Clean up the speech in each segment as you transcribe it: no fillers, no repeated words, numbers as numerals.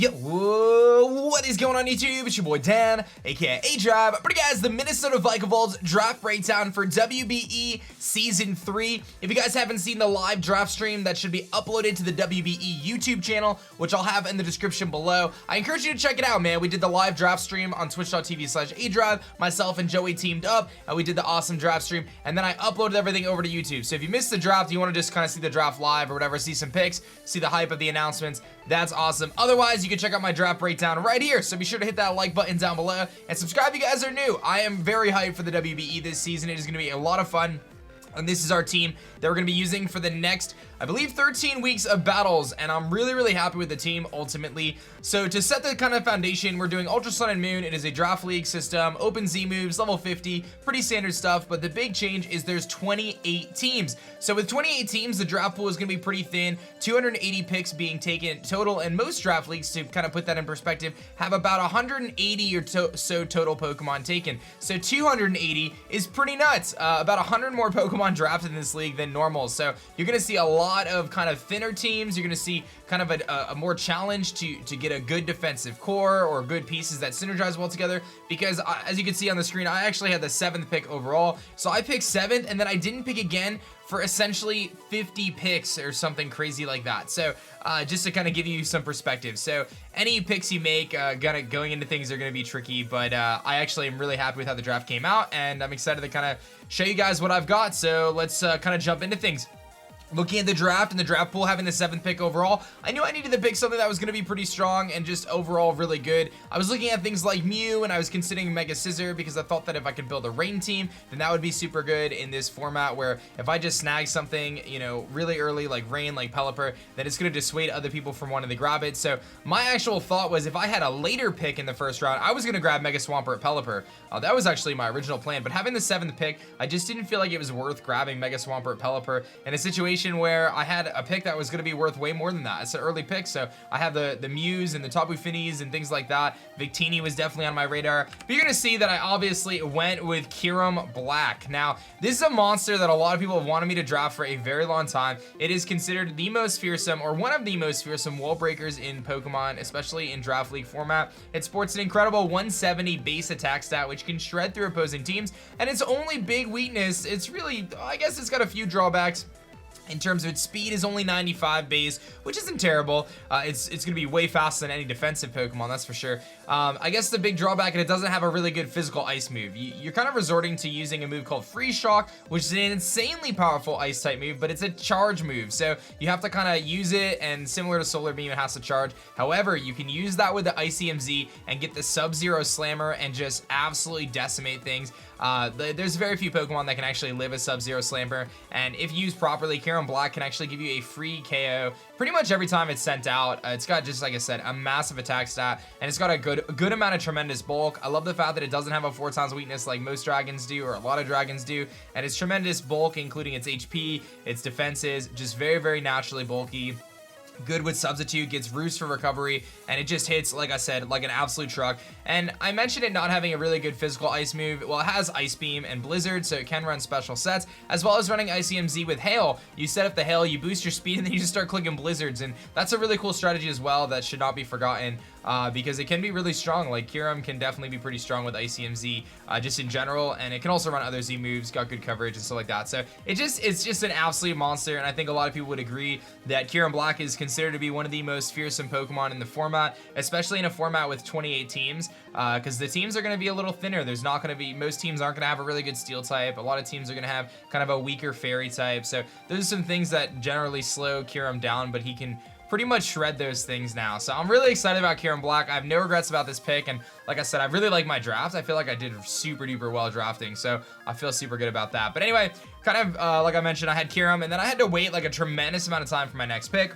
Yo, what is going on YouTube? It's your boy Dan, aka aDrive. But guys, the Minnesota Vikavolts draft breakdown for WBE Season 3. If you guys haven't seen the live draft stream, that should be uploaded to the WBE YouTube channel, which I'll have in the description below. I encourage you to check it out, man. We did the live draft stream on twitch.tv/aDrive. Myself and Joey teamed up, and we did the awesome draft stream, and then I uploaded everything over to YouTube. So if you missed the draft, you want to just kind of see the draft live or whatever, see some picks, see the hype of the announcements, that's awesome. Otherwise, you can check out my draft breakdown right here, so be sure to hit that like button down below and subscribe if you guys are new. I am very hyped for the WBE this season. It is going to be a lot of fun. And this is our team that we're going to be using for the next, I believe, 13 weeks of battles, and I'm really happy with the team ultimately. So to set the kind of foundation, we're doing Ultra Sun and Moon. It is a draft league system, open Z moves, level 50, pretty standard stuff, but the big change is there's 28 teams. So with 28 teams, the draft pool is going to be pretty thin, 280 picks being taken total, and most draft leagues, to kind of put that in perspective, have about 180 or so total Pokemon taken. So 280 is pretty nuts, about 100 more Pokemon drafted in this league than normal. So you're going to see a lot of kind of thinner teams. You're going to see kind of a more challenge to get a good defensive core or good pieces that synergize well together, because as you can see on the screen, I actually had the 7th pick overall. So I picked 7th, and then I didn't pick again for essentially 50 picks or something crazy like that. So just to kind of give you some perspective. So any picks you make going into things are going to be tricky, but I actually am really happy with how the draft came out, and I'm excited to kind of show you guys what I've got. So let's kind of jump into things. Looking at the draft and the draft pool, having the 7th pick overall, I knew I needed to pick something that was going to be pretty strong and just overall really good. I was looking at things like Mew, and I was considering Mega Scissor because I thought that if I could build a rain team, then that would be super good in this format, where if I just snag something, you know, really early like rain, like Pelipper, then it's going to dissuade other people from wanting to grab it. So my actual thought was, if I had a later pick in the first round, I was going to grab Mega Swampert at Pelipper. That was actually my original plan, but having the 7th pick, I just didn't feel like it was worth grabbing Mega Swampert at Pelipper in a situation where I had a pick that was going to be worth way more than that. It's an early pick, so I have the Mews and the Tapu Finis and things like that. Victini was definitely on my radar, but you're going to see that I obviously went with Kyurem-B. Now, this is a monster that a lot of people have wanted me to draft for a very long time. It is considered the most fearsome, or one of the most fearsome wall breakers in Pokemon, especially in draft league format. It sports an incredible 170 base attack stat, which can shred through opposing teams, and its only big weakness, it's really, I guess it's got a few drawbacks. In terms of its speed, is only 95 base, which isn't terrible. It's going to be way faster than any defensive Pokemon, that's for sure. I guess the big drawback, and it doesn't have a really good physical ice move. You're kind of resorting to using a move called Freeze Shock, which is an insanely powerful ice type move, but it's a charge move. So you have to kind of use it, and similar to Solar Beam, it has to charge. However, you can use that with the ICMZ and get the Sub-Zero Slammer and just absolutely decimate things. There's very few Pokemon that can actually live a Sub-Zero Slammer, and if used properly, Kyurem-B can actually give you a free KO pretty much every time it's sent out. It's got, just like I said, a massive attack stat, and it's got a good amount of tremendous bulk. I love the fact that it doesn't have a 4 times weakness like most dragons do, or a lot of dragons do, and it's tremendous bulk, including its HP, its defenses, just very naturally bulky. Good with substitute, gets roost for recovery, and it just hits, like I said, like an absolute truck. And I mentioned it not having a really good physical ice move. Well, it has Ice Beam and Blizzard, so it can run special sets, as well as running ICMZ with Hail. You set up the Hail, you boost your speed, and then you just start clicking Blizzards, and that's a really cool strategy as well that should not be forgotten, because it can be really strong. Like, Kyurem can definitely be pretty strong with ICMZ just in general, and it can also run other Z moves, got good coverage and stuff like that. So it's just an absolute monster, and I think a lot of people would agree that Kyurem-B is considered to be one of the most fearsome Pokemon in the format, especially in a format with 28 teams, because the teams are going to be a little thinner. There's not going to be, most teams aren't going to have a really good Steel type. A lot of teams are going to have kind of a weaker Fairy type. So those are some things that generally slow Kyurem down, but he can pretty much shred those things now. So I'm really excited about Kyurem-B. I have no regrets about this pick, and like I said, I really like my draft. I feel like I did super duper well drafting, so I feel super good about that. But anyway, kind of like I mentioned, I had Kyurem, and then I had to wait like a tremendous amount of time for my next pick.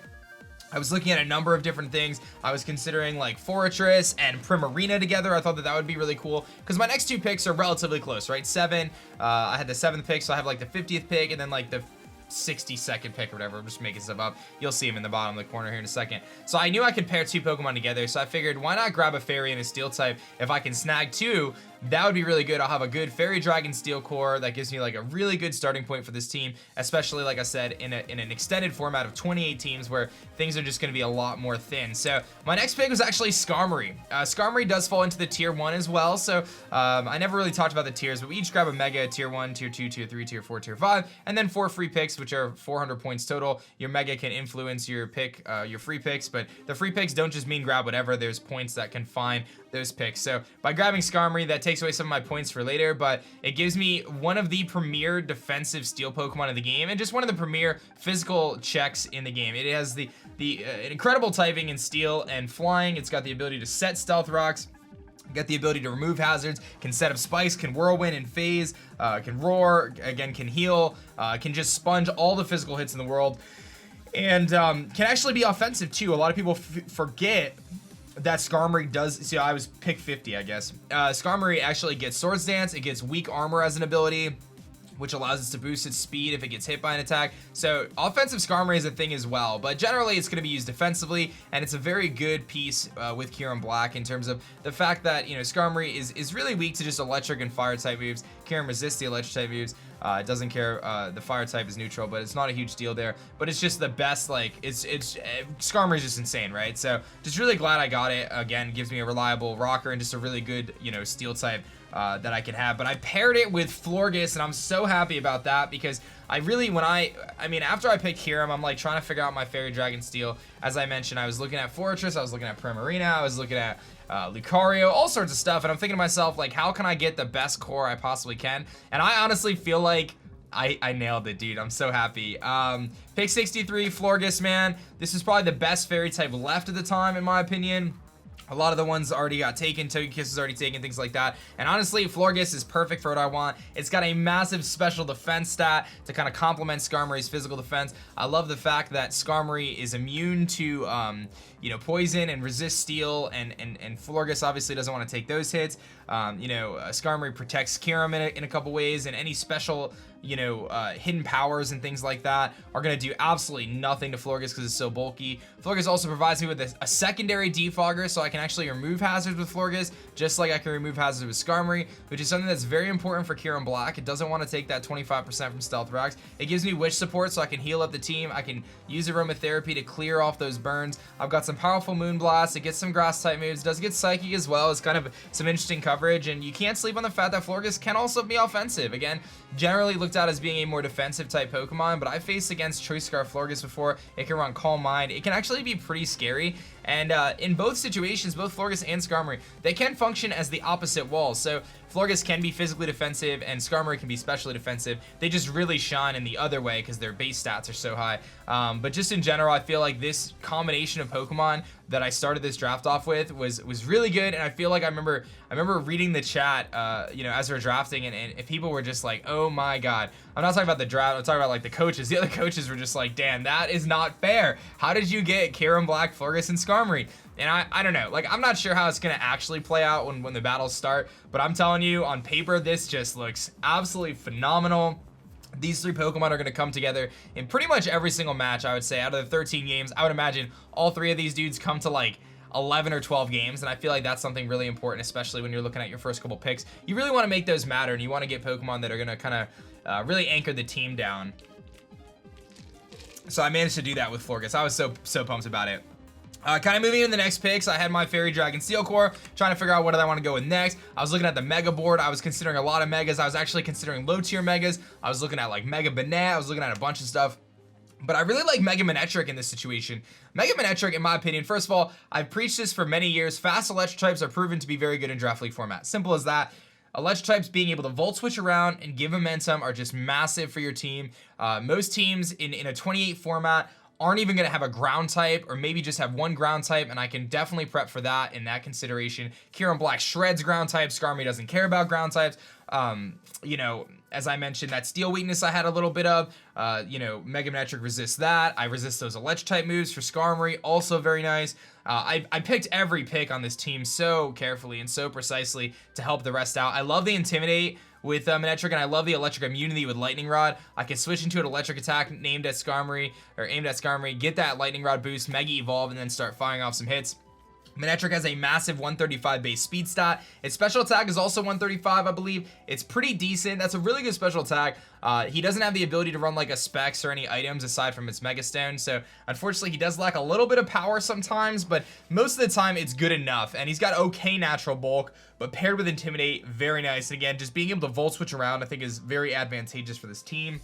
I was looking at a number of different things. I was considering like Forretress and Primarina together. I thought that that would be really cool, because my next 2 picks are relatively close, right? 7, I had the 7th pick, so I have like the 50th pick, and then like the 62nd pick or whatever. I'm just making stuff up. You'll see him in the bottom of the corner here in a second. So I knew I could pair 2 Pokemon together, so I figured, why not grab a Fairy and a Steel type? If I can snag 2, that would be really good. I'll have a good Fairy Dragon Steel core that gives me like a really good starting point for this team, especially like I said in an extended format of 28 teams where things are just going to be a lot more thin. So my next pick was actually Skarmory. Skarmory does fall into the tier 1 as well, so I never really talked about the tiers, but we each grab a Mega, tier 1, tier 2, tier 3, tier 4, tier 5, and then 4 free picks, which are 400 points total. Your Mega can influence your pick, your free picks, but the free picks don't just mean grab whatever. There's points that can find those picks. So by grabbing Skarmory, that takes away some of my points for later, but it gives me one of the premier defensive steel Pokemon of the game and just one of the premier physical checks in the game. It has the incredible typing in steel and flying. It's got the ability to set stealth rocks, get the ability to remove hazards, can set up spikes, can whirlwind and phase, can roar, again can heal, can just sponge all the physical hits in the world, and can actually be offensive too. A lot of people forget that Skarmory does. See, I was pick 50, I guess. Skarmory actually gets Swords Dance. It gets weak armor as an ability, which allows it to boost its speed if it gets hit by an attack. So offensive Skarmory is a thing as well, but generally it's going to be used defensively, and it's a very good piece with Kyurem-Black in terms of the fact that, you know, Skarmory is really weak to just electric and fire type moves. Kyurem resists the electric type moves. It doesn't care, the fire type is neutral, but it's not a huge deal there. But it's just the best, like, Skarmory's just insane, right? So just really glad I got it. Again, gives me a reliable rocker and just a really good, you know, steel type that I can have. But I paired it with Florges, and I'm so happy about that because I really, I mean, after I picked Kyurem, I'm like trying to figure out my Fairy Dragon Steel. As I mentioned, I was looking at Fortress, I was looking at Primarina, I was looking at Lucario, all sorts of stuff, and I'm thinking to myself, like, how can I get the best core I possibly can? And I honestly feel like I nailed it, dude. I'm so happy. Pick 63, Florges, man. This is probably the best fairy type left at the time, in my opinion. A lot of the ones already got taken, Togekiss is already taken, things like that. And honestly, Florges is perfect for what I want. It's got a massive special defense stat to kind of complement Skarmory's physical defense. I love the fact that Skarmory is immune to, you know, poison and resist steel, and Florges obviously doesn't want to take those hits. You know, Skarmory protects Kyurem in a couple ways, and any special, you know, hidden powers and things like that are going to do absolutely nothing to Florges because it's so bulky. Florges also provides me with a secondary defogger, so I can actually remove hazards with Florges, just like I can remove hazards with Skarmory, which is something that's very important for Kyurem-Black. It doesn't want to take that 25% from Stealth Rocks. It gives me Witch support, so I can heal up the team. I can use Aromatherapy to clear off those burns. I've got some powerful Moonblast. It gets some Grass type moves. It does get Psychic as well. It's kind of some interesting coverage, and you can't sleep on the fact that Florges can also be offensive. Again, generally looked at as being a more defensive type Pokemon, but I faced against Choice Scarf Florges before. It can run Calm Mind. It can actually be pretty scary, and in both situations, both Florges and Skarmory, they can function as the opposite walls. So Florges can be physically defensive and Skarmory can be specially defensive. They just really shine in the other way because their base stats are so high. But just in general, I feel like this combination of Pokemon that I started this draft off with was really good, and I feel like I remember reading the chat, you know, as we were drafting, and people were just like, oh my god. I'm not talking about the draft, I'm talking about like the coaches. The other coaches were just like, damn, that is not fair. How did you get Kyurem-Black, Florges, and Skarmory? And I don't know, like, I'm not sure how it's gonna actually play out when the battles start, but I'm telling you, on paper, this just looks absolutely phenomenal. These three Pokemon are going to come together in pretty much every single match, I would say. Out of the 13 games, I would imagine all three of these dudes come to like 11 or 12 games, and I feel like that's something really important, especially when you're looking at your first couple picks. You really want to make those matter, and you want to get Pokemon that are going to kind of really anchor the team down. So I managed to do that with Florges. I was so pumped about it. Kind of moving into the next picks, I had my Fairy Dragon Steel Core, trying to figure out what did I want to go with next. I was looking at the Mega board. I was considering a lot of Megas. I was actually considering low tier Megas. I was looking at like Mega Banette. I was looking at a bunch of stuff. But I really like Mega Manectric in this situation. Mega Manectric, in my opinion, first of all, I've preached this for many years. Fast electric types are proven to be very good in Draft League format. Simple as that. Electric types being able to Volt Switch around and give momentum are just massive for your team. Most teams in a 28 format aren't even going to have a ground type, or maybe just have one ground type, and I can definitely prep for that in that consideration. Kyurem-Black shreds ground types. Skarmory doesn't care about ground types. You know, as I mentioned, that steel weakness I had a little bit of, you know, Mega Manectric resists that. I resist those electric type moves for Skarmory, also very nice. I picked every pick on this team so carefully and so precisely to help the rest out. I love the Intimidate with Manectric, and I love the electric immunity with Lightning Rod. I can switch into an electric attack aimed at Skarmory, get that Lightning Rod boost, Mega Evolve, and then start firing off some hits. Manectric has a massive 135 base speed stat. Its special attack is also 135, I believe. It's pretty decent. That's a really good special attack. He doesn't have the ability to run like a Specs or any items aside from its Mega Stone, so unfortunately he does lack a little bit of power sometimes, but most of the time it's good enough. And he's got okay natural bulk, but paired with Intimidate, very nice. And again, just being able to Volt Switch around I think is very advantageous for this team,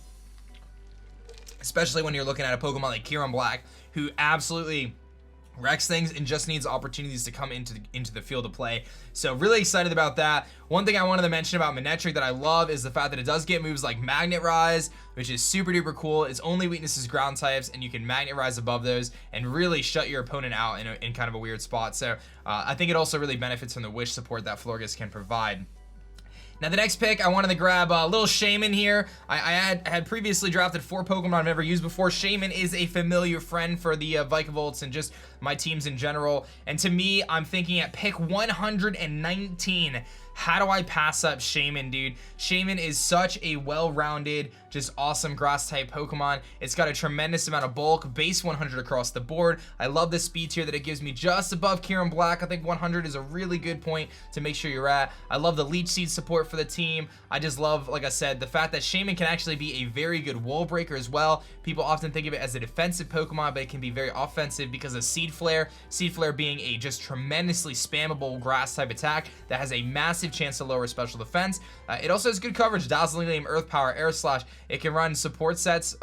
especially when you're looking at a Pokemon like Kyurem-B, who absolutely wrecks things and just needs opportunities to come into the field of play. So really excited about that. One thing I wanted to mention about Manectric that I love is the fact that it does get moves like Magnet Rise, which is super duper cool. Its only weakness is ground types, and you can Magnet Rise above those and really shut your opponent out in kind of a weird spot. So I think it also really benefits from the Wish support that Florges can provide. Now the next pick, I wanted to grab a little Shaman here. I had previously drafted 4 Pokemon I've never used before. Shaman is a familiar friend for the Vikavolts and just my teams in general. And to me, I'm thinking at pick 119, how do I pass up Shaman, dude? Shaman is such a well-rounded, just awesome grass-type Pokemon. It's got a tremendous amount of bulk, base 100 across the board. I love the speed tier that it gives me just above Kyurem-B. I think 100 is a really good point to make sure you're at. I love the Leech Seed support for the team. I just love, like I said, the fact that Shaman can actually be a very good wall breaker as well. People often think of it as a defensive Pokemon, but it can be very offensive because of Seed Flare. Seed Flare being a just tremendously spammable grass-type attack that has a massive chance to lower special defense. It also has good coverage, Dazzling Gleam, Earth Power, Air Slash. It can run support sets,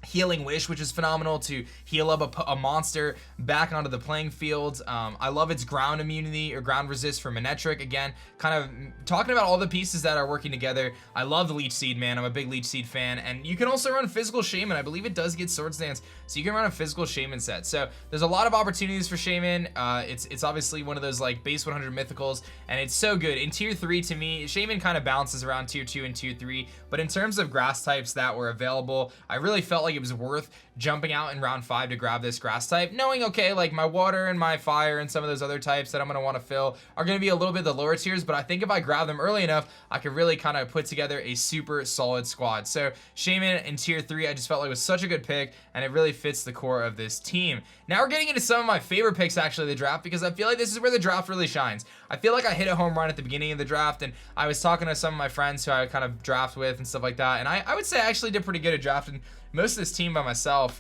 Healing Wish, which is phenomenal to heal up a monster back onto the playing field. I love its ground immunity or ground resist for Manectric. Again, kind of talking about all the pieces that are working together. I love the Leech Seed, man. I'm a big Leech Seed fan. And you can also run Physical Shaman. I believe it does get Swords Dance, so you can run a Physical Shaman set. So there's a lot of opportunities for Shaman. It's obviously one of those like base 100 mythicals, and it's so good. In tier 3, to me, Shaman kind of balances around tier 2 and tier 3, but in terms of grass types that were available, I really felt like it was worth jumping out in round 5 to grab this grass type, knowing, okay, like my water and my fire and some of those other types that I'm going to want to fill are going to be a little bit the lower tiers, but I think if I grab them early enough, I could really kind of put together a super solid squad. So Shaman in tier 3, I just felt like it was such a good pick, and it really fits the core of this team. Now we're getting into some of my favorite picks actually of the draft, because I feel like this is where the draft really shines. I feel like I hit a home run at the beginning of the draft, and I was talking to some of my friends who I kind of draft with and stuff like that, and I would say I actually did pretty good at drafting most of this team by myself.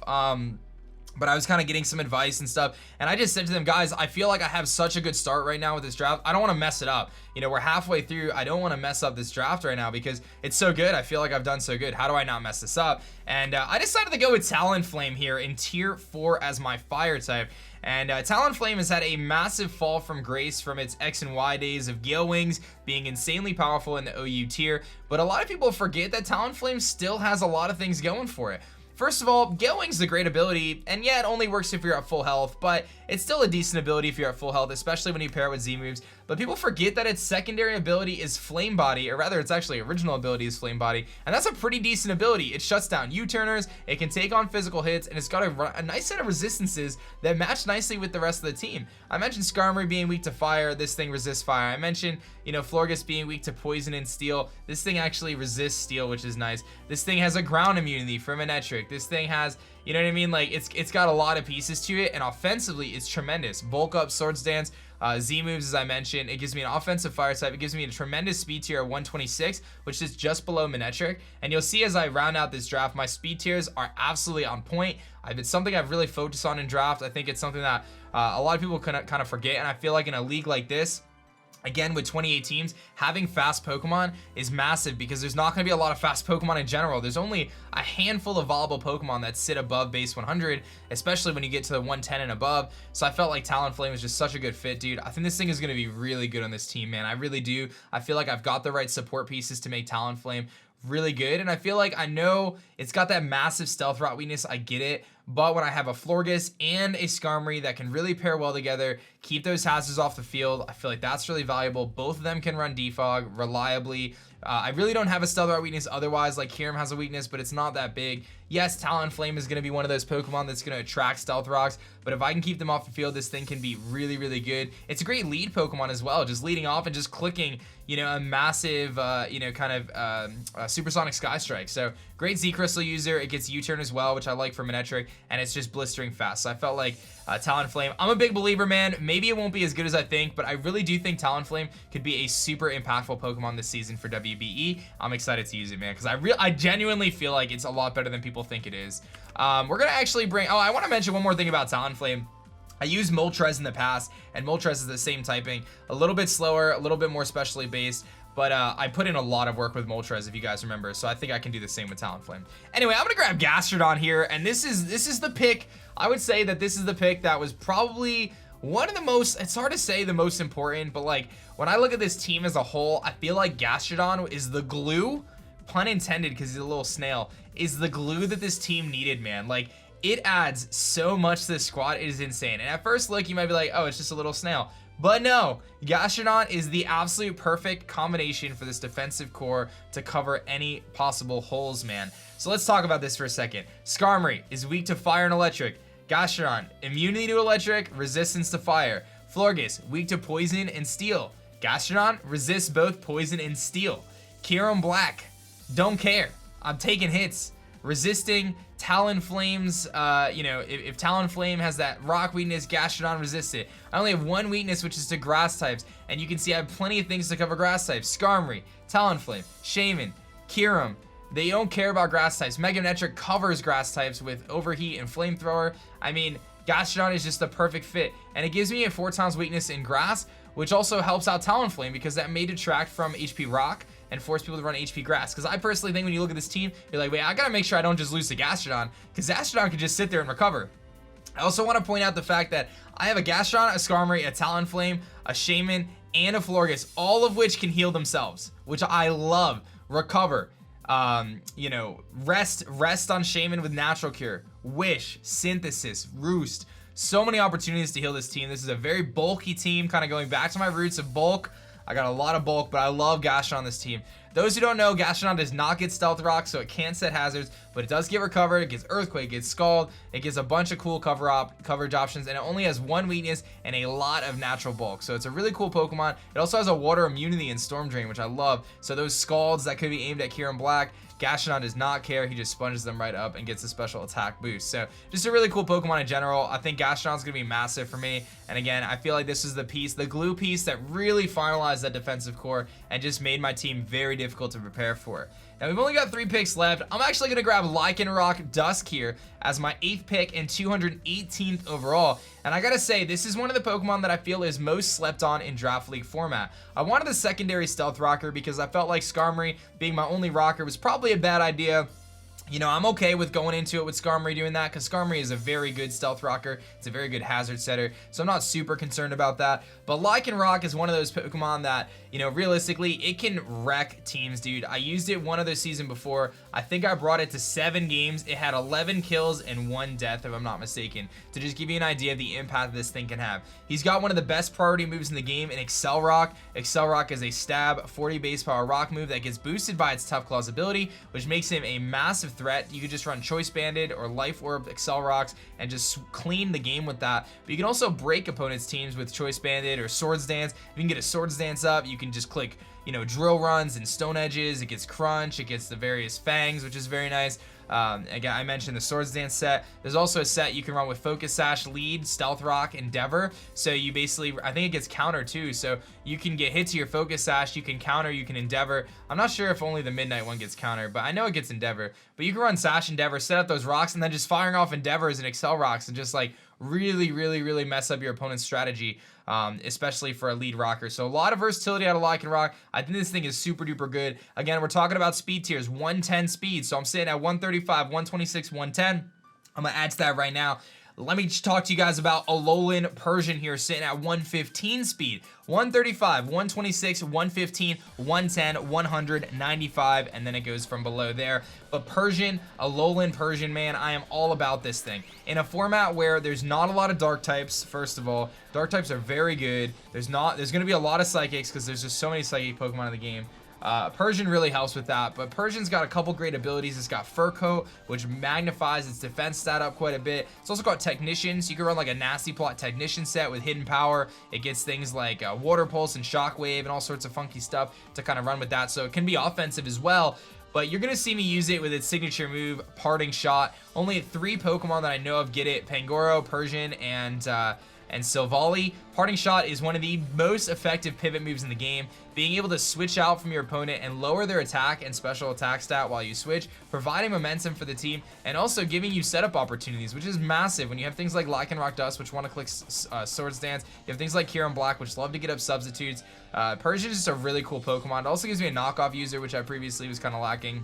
But I was kind of getting some advice and stuff, and I just said to them, guys, I feel like I have such a good start right now with this draft. I don't want to mess it up. You know, we're halfway through. I don't want to mess up this draft right now because it's so good. I feel like I've done so good. How do I not mess this up? And I decided to go with Talonflame here in tier 4 as my fire type. And Talonflame has had a massive fall from grace from its X and Y days of Gale Wings being insanely powerful in the OU tier, but a lot of people forget that Talonflame still has a lot of things going for it. First of all, Gale Wings is a great ability, and yeah, it only works if you're at full health, but it's still a decent ability if you're at full health, especially when you pair it with Z moves. But people forget that its secondary ability is Flame Body, or rather its actually original ability is Flame Body, and that's a pretty decent ability. It shuts down U-turners, it can take on physical hits, and it's got a nice set of resistances that match nicely with the rest of the team. I mentioned Skarmory being weak to fire, this thing resists fire. I mentioned, you know, Florges being weak to poison and steel. This thing actually resists steel, which is nice. This thing has a ground immunity for Manectric. This thing has, you know what I mean, like it's got a lot of pieces to it, and offensively it's tremendous. Bulk up, Swords Dance, Z moves, as I mentioned. It gives me an offensive fire type. It gives me a tremendous speed tier of 126, which is just below Manectric. And you'll see as I round out this draft, my speed tiers are absolutely on point. It's something I've really focused on in draft. I think it's something that a lot of people kind of forget, and I feel like in a league like this, again, with 28 teams, having fast Pokemon is massive because there's not going to be a lot of fast Pokemon in general. There's only a handful of viable Pokemon that sit above base 100, especially when you get to the 110 and above. So I felt like Talonflame was just such a good fit, dude. I think this thing is going to be really good on this team, man. I really do. I feel like I've got the right support pieces to make Talonflame really good, and I feel like I know it's got that massive stealth route weakness. I get it, but when I have a Florges and a Skarmory that can really pair well together, keep those hazards off the field, I feel like that's really valuable. Both of them can run defog reliably. I really don't have a stealth route weakness otherwise, like Kyurem has a weakness, but it's not that big. Yes, Talonflame is going to be one of those Pokemon that's going to attract Stealth Rocks, but if I can keep them off the field, this thing can be really, really good. It's a great lead Pokemon as well, just leading off and just clicking, you know, a massive, you know, kind of supersonic Sky Strike. So Great Z Crystal user. It gets U-turn as well, which I like for Manectric, and it's just blistering fast. So I felt like Talonflame. I'm a big believer, man. Maybe it won't be as good as I think, but I really do think Talonflame could be a super impactful Pokemon this season for WBE. I'm excited to use it, man, because I genuinely feel like it's a lot better than people think it is. We're gonna actually bring. Oh, I want to mention one more thing about Talonflame. I used Moltres in the past, and Moltres is the same typing, a little bit slower, a little bit more specially based, but I put in a lot of work with Moltres, if you guys remember, so I think I can do the same with Talonflame. Anyway, I'm gonna grab Gastrodon here, and this is the pick. I would say that this is the pick that was probably one of the most, it's hard to say the most important, but like when I look at this team as a whole, I feel like Gastrodon is the glue, pun intended because he's a little snail, is the glue that this team needed, man. Like, it adds so much to this squad, it is insane. And at first look, you might be like, oh, it's just a little snail. But no, Gastrodon is the absolute perfect combination for this defensive core to cover any possible holes, man. So let's talk about this for a second. Skarmory is weak to fire and electric. Gastrodon, immunity to electric, resistance to fire. Florges, weak to poison and steel. Gastrodon resists both poison and steel. Kyurem-B, don't care. I'm taking hits. Resisting Talonflame's, you know, if Talonflame has that rock weakness, Gastrodon resists it. I only have one weakness, which is to grass types, and you can see I have plenty of things to cover grass types. Skarmory, Talonflame, Shaman, Kyurem, they don't care about grass types. Mega Manectric covers grass types with Overheat and Flamethrower. I mean, Gastrodon is just the perfect fit, and it gives me a 4 times weakness in grass, which also helps out Talonflame because that may detract from HP Rock and force people to run HP Grass. Because I personally think when you look at this team, you're like, wait, I gotta make sure I don't just lose to Gastrodon, because Gastrodon can just sit there and recover. I also want to point out the fact that I have a Gastrodon, a Skarmory, a Talonflame, a Shaman, and a Florges, all of which can heal themselves, which I love. Recover, you know, rest on Shaman with Natural Cure, Wish, Synthesis, Roost. So many opportunities to heal this team. This is a very bulky team, kind of going back to my roots of bulk. I got a lot of bulk, but I love Gastrodon on this team. Those who don't know, Gastrodon does not get Stealth Rock, so it can't set hazards, but it does get Recover, it gets Earthquake, it gets Scald, it gets a bunch of cool coverage options, and it only has one weakness and a lot of natural bulk. So it's a really cool Pokemon. It also has a water immunity and Storm Drain, which I love. So those Scalds that could be aimed at Kyurem-B, Gastrodon does not care. He just sponges them right up and gets a special attack boost. So just a really cool Pokemon in general. I think Gastrodon's gonna be massive for me. And again, I feel like this is the piece, the glue piece that really finalized that defensive core and just made my team very difficult to prepare for. Now we've only got 3 picks left. I'm actually gonna grab Lycanroc Dusk here as my 8th pick and 218th overall. And I gotta say, this is one of the Pokemon that I feel is most slept on in Draft League format. I wanted the secondary Stealth Rocker because I felt like Skarmory being my only rocker was probably a bad idea. You know, I'm okay with going into it with Skarmory doing that because Skarmory is a very good Stealth Rocker. It's a very good hazard setter, so I'm not super concerned about that. But Lycanroc is one of those Pokemon that, you know, realistically, it can wreck teams, dude. I used it one other season before. I think I brought it to 7 games. It had 11 kills and 1 death, if I'm not mistaken, to just give you an idea of the impact this thing can have. He's got one of the best priority moves in the game in Excel Rock. Excel Rock is a stab, 40 base power rock move that gets boosted by its Tough Claws ability, which makes him a massive threat. You could just run Choice Banded or Life Orb Excel Rocks and just clean the game with that. But you can also break opponents' teams with Choice Banded or Swords Dance. If you can get a Swords Dance up, you can just click, you know, Drill Runs and Stone Edges. It gets Crunch, it gets the various Fangs, which is very nice. Again, I mentioned the Swords Dance set. There's also a set you can run with Focus Sash, Lead, Stealth Rock, Endeavor. So you basically, I think it gets counter too. So you can get hit to your Focus Sash, you can counter, you can Endeavor. I'm not sure if only the Midnight one gets counter, but I know it gets Endeavor. But you can run Sash, Endeavor, set up those rocks, and then just firing off Endeavors and Excel Rocks and just like really mess up your opponent's strategy, especially for a lead rocker. So a lot of versatility out of Lycanroc. I think this thing is super duper good. Again, we're talking about speed tiers, 110 speed. So I'm sitting at 135, 126, 110. I'm gonna add to that right now. Let me just talk to you guys about Alolan Persian here, sitting at 115 speed. 135, 126, 115, 110, 195, and then it goes from below there. But Persian, Alolan Persian, man, I am all about this thing. In a format where there's not a lot of dark types, first of all, dark types are very good. There's gonna be a lot of psychics because there's just so many psychic Pokemon in the game. Persian really helps with that, but Persian's got a couple great abilities. It's got Fur Coat, which magnifies its defense stat up quite a bit. It's also got Technician, so you can run like a Nasty Plot Technician set with Hidden Power. It gets things like Water Pulse and Shockwave and all sorts of funky stuff to kind of run with that, so it can be offensive as well. but you're gonna see me use it with its signature move, Parting Shot. Only 3 Pokemon that I know of get it: Pangoro, Persian, and Silvally. Parting Shot is one of the most effective pivot moves in the game. Being able to switch out from your opponent and lower their attack and special attack stat while you switch, providing momentum for the team, and also giving you setup opportunities, which is massive when you have things like Lycanroc Dust, which want to click Swords Dance. You have things like Kyurem-B, which love to get up substitutes. Persian is just a really cool Pokemon. It also gives me a knockoff user, which I previously was kind of lacking.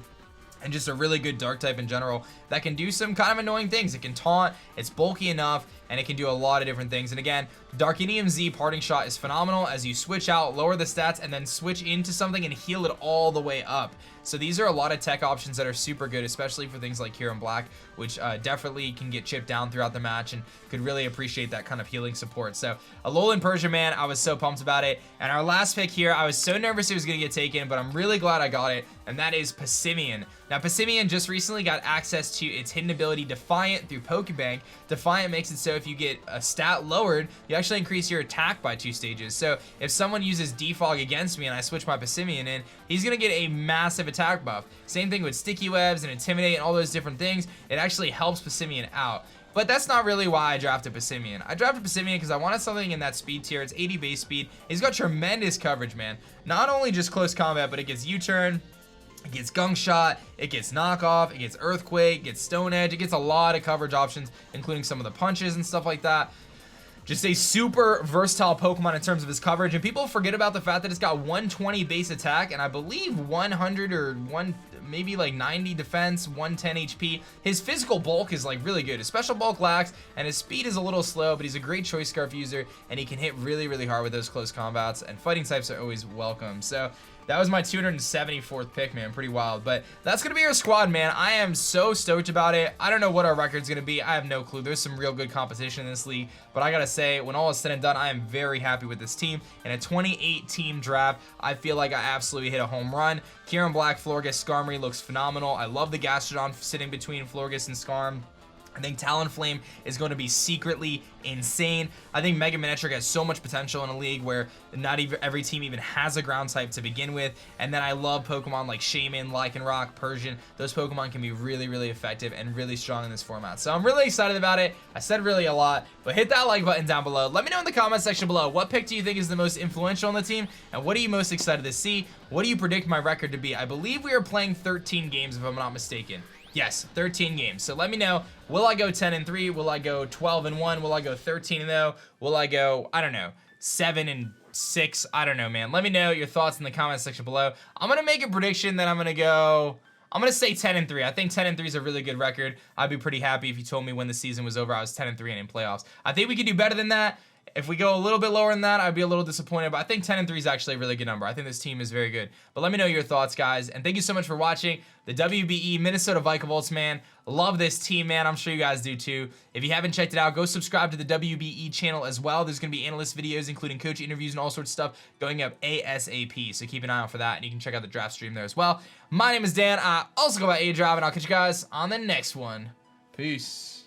And just a really good dark type in general that can do some kind of annoying things. It can taunt, it's bulky enough, and it can do a lot of different things. And again, Darkinium Z Parting Shot is phenomenal as you switch out, lower the stats, and then switch into something and heal it all the way up. So these are a lot of tech options that are super good, especially for things like Kyurem-B, which definitely can get chipped down throughout the match and could really appreciate that kind of healing support. So Alolan Persia, man, I was so pumped about it. And our last pick here, I was so nervous it was going to get taken, but I'm really glad I got it, and that is Pissimian. Now, Pissimian just recently got access to its hidden ability Defiant through Pokebank. Defiant makes it so if you get a stat lowered, you actually increase your attack by 2 stages. So if someone uses Defog against me and I switch my Pissimian in, he's going to get a massive attack buff. Same thing with Sticky Webs and Intimidate and all those different things. It actually helps Pissimian out. But that's not really why I drafted Pissimian. I drafted Pissimian because I wanted something in that speed tier. It's 80 base speed. He's got tremendous coverage, man. Not only just close combat, but it gets U-turn, it gets Gunk Shot, it gets Knockoff, it gets Earthquake, it gets Stone Edge. It gets a lot of coverage options, including some of the punches and stuff like that. Just a super versatile Pokemon in terms of his coverage, and people forget about the fact that it's got 120 base attack and I believe 100 or maybe like 90 defense, 110 HP. His physical bulk is like really good. His special bulk lacks, and his speed is a little slow, but he's a great Choice Scarf user, and he can hit really, really hard with those close combats, and fighting types are always welcome. So that was my 274th pick, man. Pretty wild. But that's going to be our squad, man. I am so stoked about it. I don't know what our record's going to be. I have no clue. There's some real good competition in this league. But I got to say, when all is said and done, I am very happy with this team. In a 28-team draft, I feel like I absolutely hit a home run. Kyurem-B, Florges, Skarmory looks phenomenal. I love the Gastrodon sitting between Florges and Skarm. I think Talonflame is going to be secretly insane. I think Mega Manectric has so much potential in a league where not even every team even has a ground type to begin with. And then I love Pokemon like Shaman, Lycanroc, Persian. Those Pokemon can be really, really effective and really strong in this format. So I'm really excited about it. I said really a lot, but hit that like button down below. Let me know in the comment section below, what pick do you think is the most influential on the team? And what are you most excited to see? What do you predict my record to be? I believe we are playing 13 games if I'm not mistaken. Yes, 13 games. So let me know, will I go 10-3? Will I go 12-1? Will I go 13-0? Will I go, I don't know, 7-6? I don't know, man. Let me know your thoughts in the comment section below. I'm going to make a prediction that I'm going to say 10-3. I think 10-3 is a really good record. I'd be pretty happy if you told me when the season was over I was 10-3 and in playoffs. I think we could do better than that. If we go a little bit lower than that, I'd be a little disappointed, but I think 10-3 is actually a really good number. I think this team is very good. But let me know your thoughts, guys, and thank you so much for watching the WBE Minnesota Vikavolts, man. Love this team, man. I'm sure you guys do too. If you haven't checked it out, go subscribe to the WBE channel as well. There's going to be analyst videos, including coach interviews and all sorts of stuff going up ASAP, so keep an eye out for that, and you can check out the draft stream there as well. My name is Dan. I also go by aDrive, and I'll catch you guys on the next one. Peace.